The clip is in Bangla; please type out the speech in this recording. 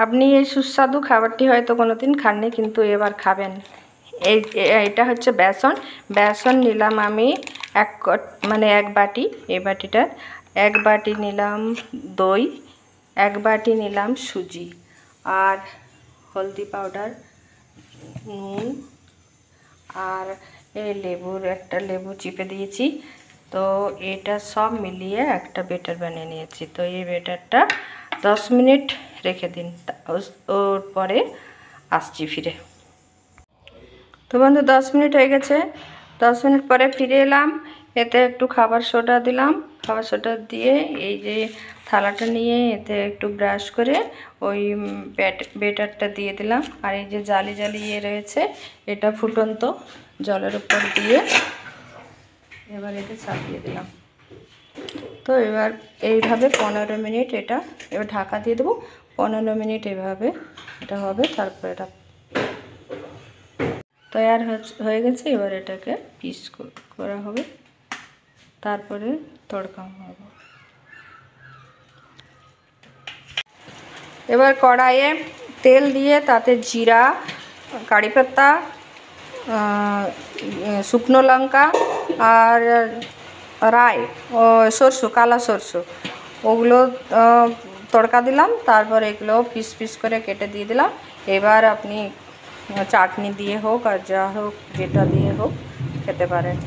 আপনি এই সুস্বাদু খাবারটি হয়তো কোনোদিন খাননি, কিন্তু এবার খাবেন। এটা হচ্ছে বেসন নিলাম আমি এক বাটি। এই বাটিটা 1 বাটি নিলাম দই, 1 বাটি নিলাম সুজি, আর হলদি পাউডার, নুন, আর এই একটা লেবু চিপে দিয়েছি। তো এটা সব মিলিয়ে একটা ব্যাটার বানিয়ে নিয়েছি। তো এই ব্যাটারটা 10 মিনিট রেখে দিন, ওর পরে আসছি ফিরে। তো বন্ধু 10 মিনিট হয়ে গেছে। 10 মিনিট পরে ফিরে এলাম। এতে একটু খাবার সোডা দিলাম। খাবার সোডা দিয়ে এই যে থালাটা নিয়ে এতে একটু ব্রাশ করে ওই ব্যাটারটা দিয়ে দিলাম। আর এই যে জালি জালি রয়েছে, এটা ফুটন্ত জলের উপর দিয়ে এবার এটা চাপিয়ে দিলাম। তো এবার এইভাবে 15 মিনিট এবার ঢাকা দিয়ে দেবো। 15 মিনিট এভাবে এটা হবে, তারপর এটা তৈরি হয়ে গেছে। এবার এটাকে পিস করা হবে, তারপরে তড়কা হবে। এবার কড়াইয়ে তেল দিয়ে তাতে জিরা, কারি পাতা, শুকনো লঙ্কা আর রাই ও সরষে, কালা সরষে, ওগুলো তড়কা দিলাম। তারপর এগুলো পিস পিস করে কেটে দিয়ে দিলাম। এবার আপনি চাটনি দিয়ে হোক আর যা হোক, যেটা দিয়ে হোক খেতে পারেন।